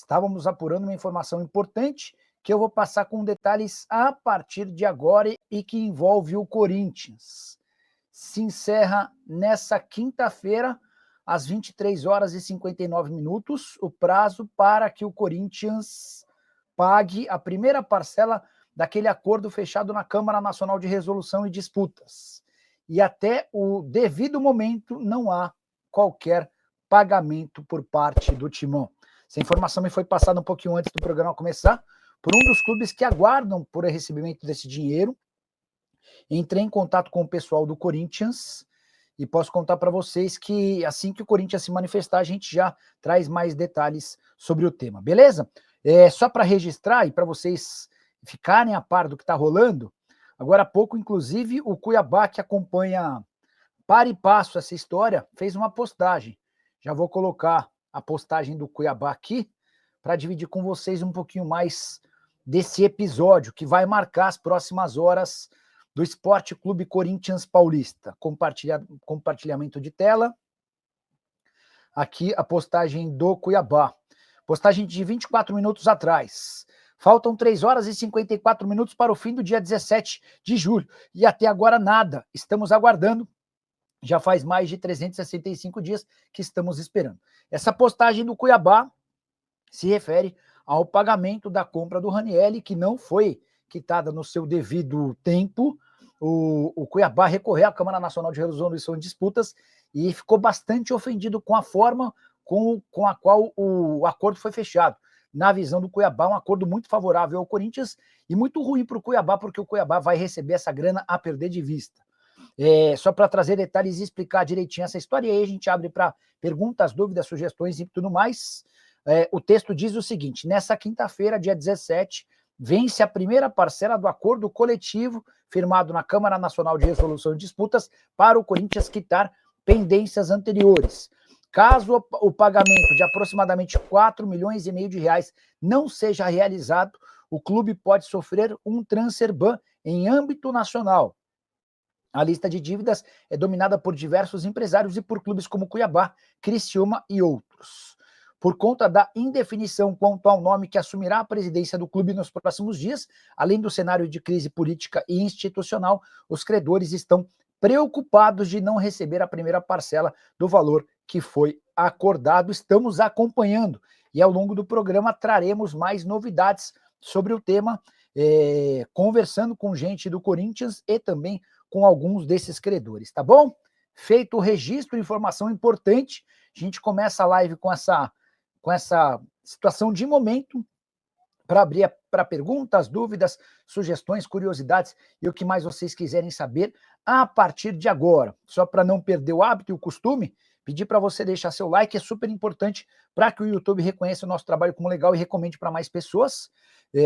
Estávamos apurando uma informação importante que eu vou passar com detalhes a partir de agora e que envolve o Corinthians. Se encerra nessa quinta-feira, às 23 horas e 59 minutos, o prazo para que o Corinthians pague a primeira parcela daquele acordo fechado na Câmara Nacional de Resolução e Disputas. E até o devido momento não há qualquer pagamento por parte do Timão. Essa informação me foi passada um pouquinho antes do programa começar por um dos clubes que aguardam por recebimento desse dinheiro. Entrei em contato com o pessoal do Corinthians e posso contar para vocês que assim que o Corinthians se manifestar, a gente já traz mais detalhes sobre o tema, beleza? Só para registrar e para vocês ficarem a par do que está rolando, agora há pouco, inclusive, o Cuiabá, que acompanha para e passo essa história, fez uma postagem. Já vou colocar a postagem do Cuiabá aqui para dividir com vocês um pouquinho mais desse episódio que vai marcar as próximas horas do Esporte Clube Corinthians Paulista. Compartilhamento de tela. Aqui a postagem do Cuiabá. Postagem de 24 minutos atrás. Faltam 3 horas e 54 minutos para o fim do dia 17 de julho. E até agora nada. Estamos aguardando. Já faz mais de 365 dias que estamos esperando. Essa postagem do Cuiabá se refere ao pagamento da compra do Ranieri, que não foi quitada no seu devido tempo. O Cuiabá recorreu à Câmara Nacional de Resolução de Disputas e ficou bastante ofendido com a forma com a qual o acordo foi fechado. Na visão do Cuiabá, um acordo muito favorável ao Corinthians e muito ruim para o Cuiabá, porque o Cuiabá vai receber essa grana a perder de vista. Só para trazer detalhes e explicar direitinho essa história, e aí a gente abre para perguntas, dúvidas, sugestões e tudo mais. O texto diz o seguinte: nessa quinta-feira, dia 17, vence a primeira parcela do acordo coletivo firmado na Câmara Nacional de Resolução de Disputas para o Corinthians quitar pendências anteriores. Caso o pagamento de aproximadamente 4,5 milhões de reais não seja realizado, o clube pode sofrer um transfer ban em âmbito nacional. A lista de dívidas é dominada por diversos empresários e por clubes como Cuiabá, Criciúma e outros. Por conta da indefinição quanto ao nome que assumirá a presidência do clube nos próximos dias, além do cenário de crise política e institucional, os credores estão preocupados de não receber a primeira parcela do valor que foi acordado. Estamos acompanhando e ao longo do programa traremos mais novidades sobre o tema, conversando com gente do Corinthians e também com alguns desses credores, tá bom? Feito o registro, informação importante, a gente começa a live com essa situação de momento para abrir para perguntas, dúvidas, sugestões, curiosidades e o que mais vocês quiserem saber a partir de agora. Só para não perder o hábito e o costume, pedir para você deixar seu like, é super importante para que o YouTube reconheça o nosso trabalho como legal e recomende para mais pessoas.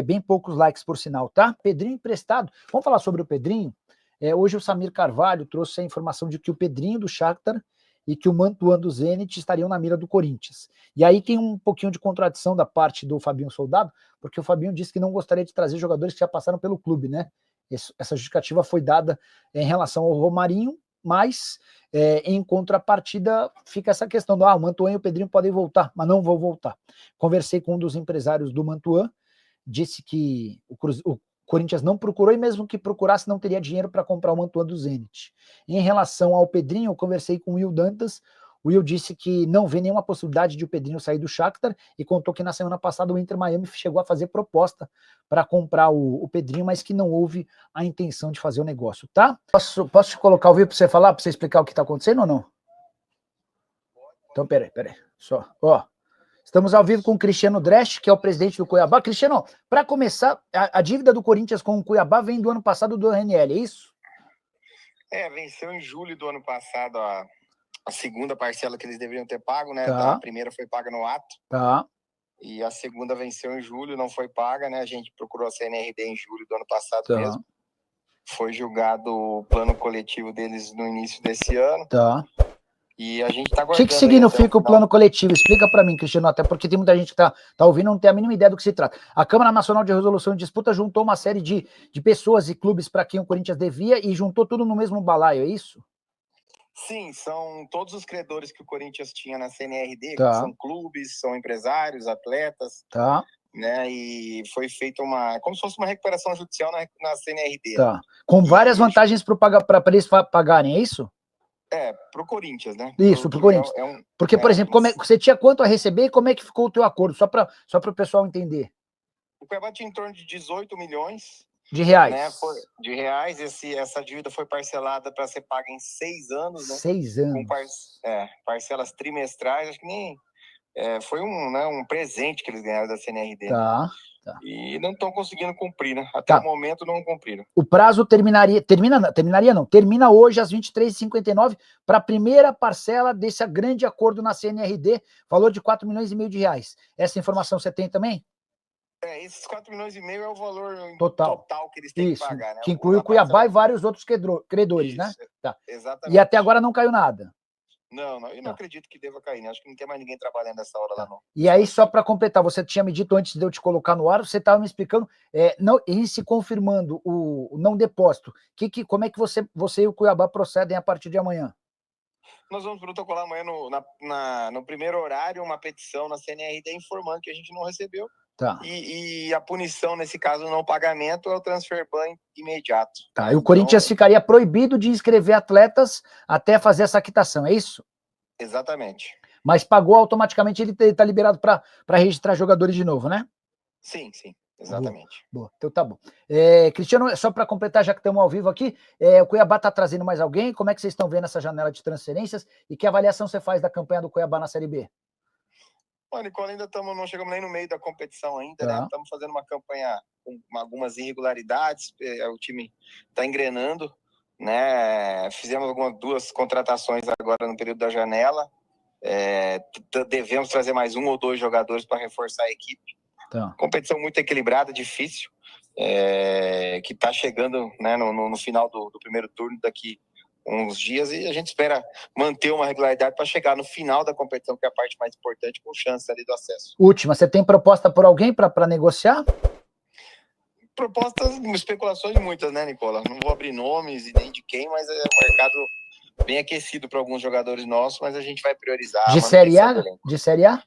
Bem poucos likes, por sinal, tá? Pedrinho emprestado. Vamos falar sobre o Pedrinho? Hoje o Samir Carvalho trouxe a informação de que o Pedrinho do Shakhtar e que o Mantuan do Zenit estariam na mira do Corinthians. E aí tem um pouquinho de contradição da parte do Fabinho Soldado, porque o Fabinho disse que não gostaria de trazer jogadores que já passaram pelo clube, né? Essa justificativa foi dada em relação ao Romarinho, mas em contrapartida fica essa questão do o Mantuan e o Pedrinho podem voltar, mas não vão voltar. Conversei com um dos empresários do Mantuan, disse que o Corinthians não procurou e mesmo que procurasse não teria dinheiro para comprar o Mantuan do Zenit. Em relação ao Pedrinho, eu conversei com o Will Dantas. O Will disse que não vê nenhuma possibilidade de o Pedrinho sair do Shakhtar e contou que na semana passada o Inter Miami chegou a fazer proposta para comprar o Pedrinho, mas que não houve a intenção de fazer o negócio, tá? Posso te colocar o vídeo para você falar, para você explicar o que está acontecendo ou não? Então, peraí. Só, estamos ao vivo com o Cristiano Dresch, que é o presidente do Cuiabá. Cristiano, para começar, a dívida do Corinthians com o Cuiabá vem do ano passado do Ranieri, é isso? Venceu em julho do ano passado a segunda parcela que eles deveriam ter pago, né? Tá. A primeira foi paga no ato. Tá. E a segunda venceu em julho, não foi paga, né? A gente procurou a CNRD em julho do ano passado Tá. mesmo. Foi julgado o plano coletivo deles no início desse ano. Tá. E a gente está O aguardando. que significa o plano coletivo? Explica para mim, Cristiano, até porque tem muita gente que tá ouvindo e não tem a mínima ideia do que se trata. A Câmara Nacional de Resolução de Disputa juntou uma série de pessoas e clubes para quem o Corinthians devia e juntou tudo no mesmo balaio, é isso? Sim, são todos os credores que o Corinthians tinha na CNRD, Tá. que são clubes, são empresários, atletas, Tá, né? E foi feita como se fosse uma recuperação judicial na CNRD. tá. Com várias vantagens para eles pagarem, é isso? Pro Corinthians, né? Isso, pro Corinthians. Porque, por exemplo, você tinha quanto a receber e como é que ficou o teu acordo? Só para o pessoal entender. O Cuiabá tinha em torno de 18 milhões de reais. Né? De reais. Essa dívida foi parcelada para ser paga em 6 anos, né? 6 anos. Com parcelas trimestrais, acho que nem... foi um presente que eles ganharam da CNRD. Tá. E não estão conseguindo cumprir, né? Até o momento não cumpriram. O prazo termina hoje às 23h59 para a primeira parcela desse grande acordo na CNRD, valor de 4,5 milhões de reais. Essa informação você tem também? Esses 4,5 milhões é o valor total que eles têm que pagar, né? Que inclui o Cuiabá e vários outros credores, isso, né? Tá. Exatamente. E até agora não caiu nada. Não, eu não acredito que deva cair, né? Acho que não tem mais ninguém trabalhando nessa hora lá, não. E aí, só para completar, você tinha me dito antes de eu te colocar no ar, você estava me explicando, em se confirmando o não depósito, como é que você e o Cuiabá procedem a partir de amanhã? Nós vamos protocolar amanhã no primeiro horário uma petição na CNRD informando que a gente não recebeu. Tá. E a punição, nesse caso, não pagamento, é o transfer ban imediato. Tá, e o Corinthians ficaria proibido de inscrever atletas até fazer essa quitação, é isso? Exatamente. Mas pagou automaticamente, ele está liberado para registrar jogadores de novo, né? Sim, exatamente. Boa. Então tá bom. Cristiano, só para completar, já que estamos ao vivo aqui, o Cuiabá está trazendo mais alguém? Como é que vocês estão vendo essa janela de transferências? E que avaliação você faz da campanha do Cuiabá na Série B? Nicola, ainda não chegamos nem no meio da competição ainda, né? Estamos fazendo uma campanha com algumas irregularidades, o time está engrenando, né? Fizemos 2 contratações agora no período da janela, devemos trazer mais 1 ou 2 jogadores para reforçar a equipe. Competição muito equilibrada, difícil, que está chegando, né, no final do primeiro turno daqui uns dias, e a gente espera manter uma regularidade para chegar no final da competição, que é a parte mais importante, com chance ali do acesso. Última, você tem proposta por alguém para negociar? Propostas, especulações muitas, né, Nicola? Não vou abrir nomes e nem de quem, mas é um mercado bem aquecido para alguns jogadores nossos, mas a gente vai priorizar. De Série A? De Série A?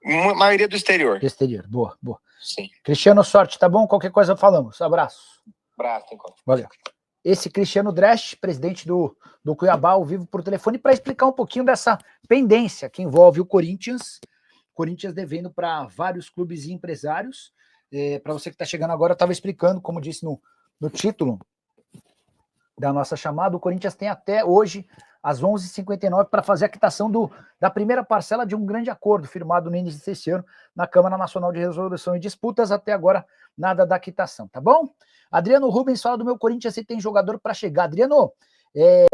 A maioria do exterior. Do exterior, boa. Sim. Cristiano, sorte, tá bom? Qualquer coisa falamos. Abraço. Abraço, Nicola. Valeu. Esse Cristiano Dresch, presidente do Cuiabá, ao vivo por telefone, para explicar um pouquinho dessa pendência que envolve o Corinthians devendo para vários clubes e empresários. Para você que está chegando agora, eu estava explicando, como disse no título da nossa chamada, o Corinthians tem até hoje, às 11h59, para fazer a quitação da primeira parcela de um grande acordo firmado no início desse ano na Câmara Nacional de Resolução e Disputas. Até agora, nada da quitação, tá bom? Adriano Rubens fala do meu Corinthians e tem jogador para chegar. Adriano,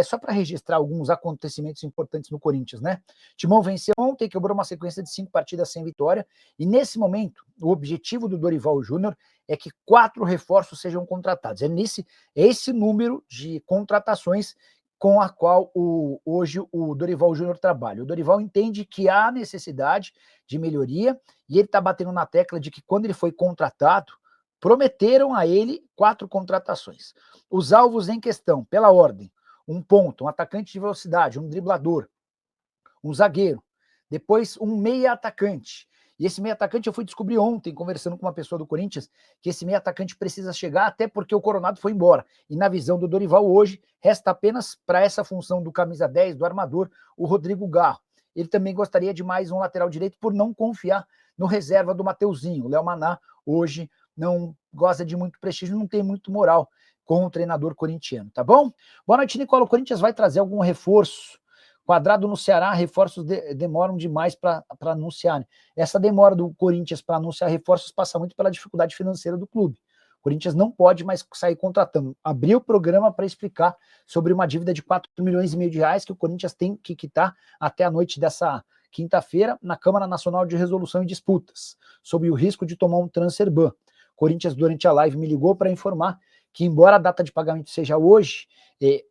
só para registrar alguns acontecimentos importantes no Corinthians, né? Timão venceu ontem, quebrou uma sequência de 5 partidas sem vitória, e nesse momento, o objetivo do Dorival Júnior é que 4 reforços sejam contratados. É esse número de contratações com a qual hoje o Dorival Júnior trabalha. O Dorival entende que há necessidade de melhoria, e ele está batendo na tecla de que quando ele foi contratado, prometeram a ele 4 contratações. Os alvos em questão, pela ordem: um ponta, um atacante de velocidade, um driblador, um zagueiro, depois um meia atacante. E esse meia atacante eu fui descobrir ontem, conversando com uma pessoa do Corinthians, que esse meia atacante precisa chegar até porque o Coronado foi embora. E na visão do Dorival hoje, resta apenas para essa função do camisa 10, do armador, o Rodrigo Garro. Ele também gostaria de mais um lateral direito por não confiar no reserva do Mateuzinho. O Léo Maná hoje não gosta de muito prestígio, não tem muito moral com o treinador corintiano, tá bom? Boa noite, Nicola. O Corinthians vai trazer algum reforço? Quadrado no Ceará, reforços demoram demais para anunciar. Essa demora do Corinthians para anunciar reforços passa muito pela dificuldade financeira do clube. O Corinthians não pode mais sair contratando. Abriu o programa para explicar sobre uma dívida de 4,5 milhões de reais que o Corinthians tem que quitar até a noite dessa quinta-feira na Câmara Nacional de Resolução e Disputas, sob o risco de tomar um transfer ban. O Corinthians, durante a live, me ligou para informar que embora a data de pagamento seja hoje,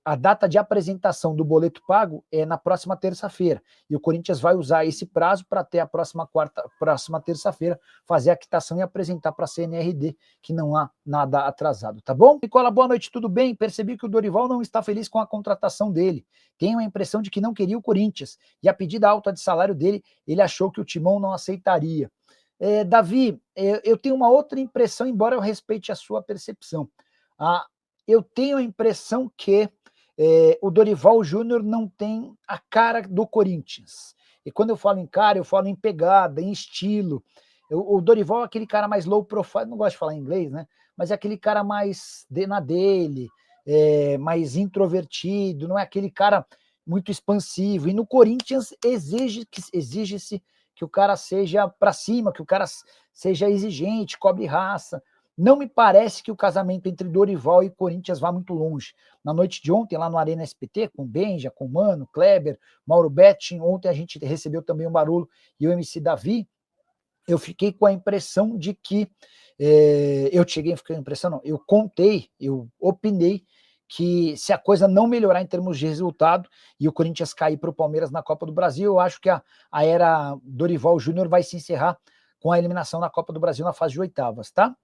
a data de apresentação do boleto pago é na próxima terça-feira. E o Corinthians vai usar esse prazo para até a próxima terça-feira fazer a quitação e apresentar para a CNRD que não há nada atrasado, tá bom? Nicola, boa noite, tudo bem? Percebi que o Dorival não está feliz com a contratação dele. Tenho a impressão de que não queria o Corinthians. E a pedida alta de salário dele, ele achou que o Timão não aceitaria. Davi, eu tenho uma outra impressão, embora eu respeite a sua percepção. Eu tenho a impressão que o Dorival Júnior não tem a cara do Corinthians. E quando eu falo em cara, eu falo em pegada, em estilo. O Dorival é aquele cara mais low profile, não gosto de falar em inglês, né? Mas é aquele cara mais na dele, mais introvertido, não é aquele cara muito expansivo. E no Corinthians exige-se que o cara seja para cima, que o cara seja exigente, cobre raça. Não me parece que o casamento entre Dorival e Corinthians vá muito longe. Na noite de ontem, lá no Arena SPT, com Benja, com Mano, Kleber, Mauro Betting, ontem a gente recebeu também o Barolo e o MC Davi, eu fiquei com a impressão de que, eu opinei que se a coisa não melhorar em termos de resultado e o Corinthians cair para o Palmeiras na Copa do Brasil, eu acho que a era Dorival Júnior vai se encerrar com a eliminação na Copa do Brasil na fase de oitavas, tá?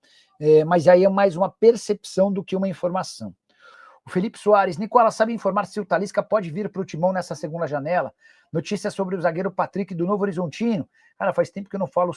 Mas aí é mais uma percepção do que uma informação. O Felipe Soares, Nicola, sabe informar se o Talisca pode vir para o Timão nessa segunda janela? Notícias sobre o zagueiro Patrick do Novo Horizontino. Cara, faz tempo que eu não falo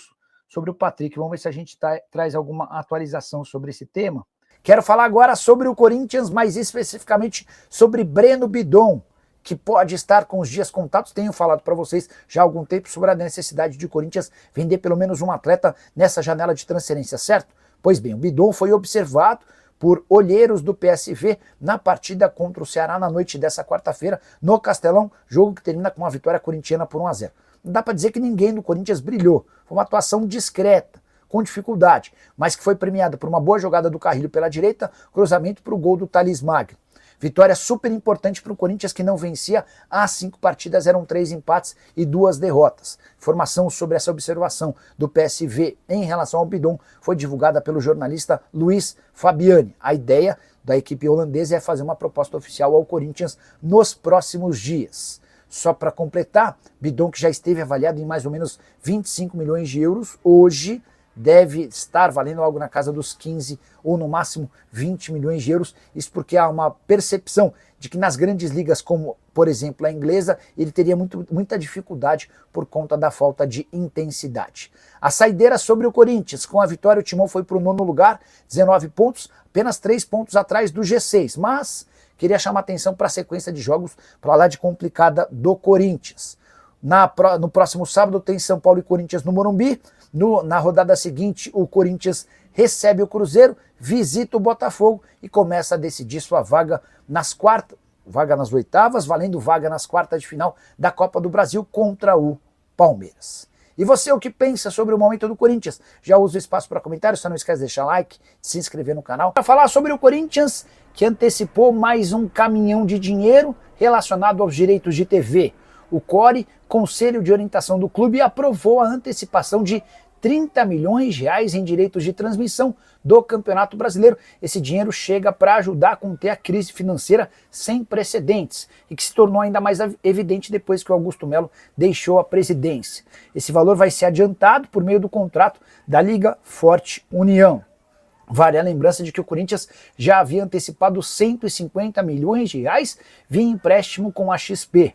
sobre o Patrick. Vamos ver se a gente traz alguma atualização sobre esse tema. Quero falar agora sobre o Corinthians, mais especificamente sobre Breno Bidon, que pode estar com os dias contados. Tenho falado para vocês já há algum tempo sobre a necessidade de o Corinthians vender pelo menos um atleta nessa janela de transferência, certo? Pois bem, o Bidon foi observado por olheiros do PSV na partida contra o Ceará na noite dessa quarta-feira no Castelão, jogo que termina com uma vitória corintiana por 1-0. Não dá para dizer que ninguém do Corinthians brilhou, foi uma atuação discreta, com dificuldade, mas que foi premiada por uma boa jogada do Carrilho pela direita, cruzamento para o gol do Thales Magno. Vitória super importante para o Corinthians, que não vencia há 5 partidas, eram 3 empates e 2 derrotas. Informação sobre essa observação do PSV em relação ao Bidon foi divulgada pelo jornalista Luiz Fabiani. A ideia da equipe holandesa é fazer uma proposta oficial ao Corinthians nos próximos dias. Só para completar, Bidon, que já esteve avaliado em mais ou menos 25 milhões de euros, hoje deve estar valendo algo na casa dos 15 ou no máximo 20 milhões de euros. Isso porque há uma percepção de que nas grandes ligas, como por exemplo a inglesa, ele teria muita dificuldade por conta da falta de intensidade. A saideira sobre o Corinthians, com a vitória o Timão foi para o 9º lugar, 19 pontos, apenas 3 pontos atrás do G6, mas queria chamar atenção para a sequência de jogos para lá de complicada do Corinthians. No próximo sábado tem São Paulo e Corinthians no Morumbi. Na rodada seguinte, o Corinthians recebe o Cruzeiro, visita o Botafogo e começa a decidir sua vaga nas oitavas, valendo vaga nas quartas de final da Copa do Brasil contra o Palmeiras. E você, o que pensa sobre o momento do Corinthians? Já usa o espaço para comentários, só não esquece de deixar like, de se inscrever no canal. Para falar sobre o Corinthians, que antecipou mais um caminhão de dinheiro relacionado aos direitos de TV. O CORE, Conselho de Orientação do Clube, aprovou a antecipação de 30 milhões de reais em direitos de transmissão do Campeonato Brasileiro. Esse dinheiro chega para ajudar a conter a crise financeira sem precedentes e que se tornou ainda mais evidente depois que o Augusto Melo deixou a presidência. Esse valor vai ser adiantado por meio do contrato da Liga Forte União. Vale a lembrança de que o Corinthians já havia antecipado 150 milhões de reais via empréstimo com a XP.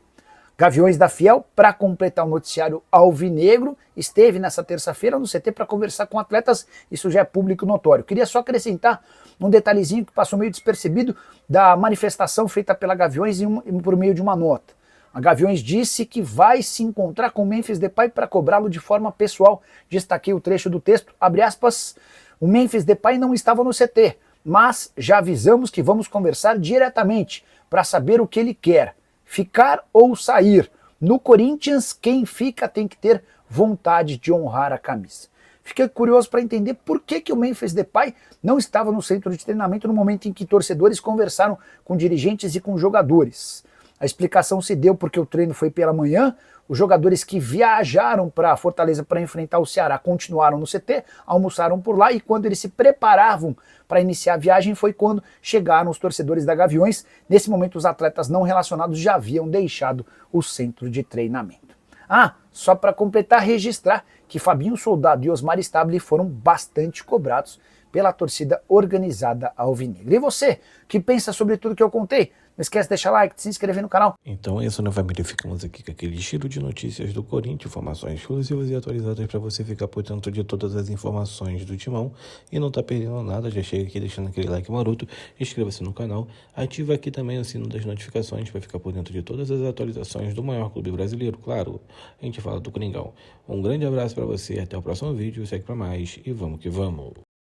Gaviões da Fiel, para completar o noticiário alvinegro, esteve nessa terça-feira no CT para conversar com atletas, isso já é público notório. Queria só acrescentar um detalhezinho que passou meio despercebido da manifestação feita pela Gaviões por meio de uma nota. A Gaviões disse que vai se encontrar com Memphis Depay para cobrá-lo de forma pessoal. Destaquei o trecho do texto, abre aspas, o Memphis Depay não estava no CT, mas já avisamos que vamos conversar diretamente para saber o que ele quer. Ficar ou sair. No Corinthians, quem fica tem que ter vontade de honrar a camisa. Fiquei curioso para entender por que o Memphis Depay não estava no centro de treinamento no momento em que torcedores conversaram com dirigentes e com jogadores. A explicação se deu porque o treino foi pela manhã, os jogadores que viajaram para Fortaleza para enfrentar o Ceará continuaram no CT, almoçaram por lá e quando eles se preparavam para iniciar a viagem foi quando chegaram os torcedores da Gaviões. Nesse momento os atletas não relacionados já haviam deixado o centro de treinamento. Só para completar, registrar que Fabinho Soldado e Osmar Stabile foram bastante cobrados pela torcida organizada alvinegra. E você, que pensa sobre tudo que eu contei? Não esquece de deixar like, de se inscrever no canal. Então é isso, né, família? Ficamos aqui com aquele giro de notícias do Corinthians, informações exclusivas e atualizadas para você ficar por dentro de todas as informações do Timão e não tá perdendo nada. Já chega aqui deixando aquele like maroto, inscreva-se no canal, ativa aqui também o sino das notificações para ficar por dentro de todas as atualizações do maior clube brasileiro. Claro, a gente fala do Coringão. Um grande abraço para você, até o próximo vídeo, segue para mais e vamos que vamos!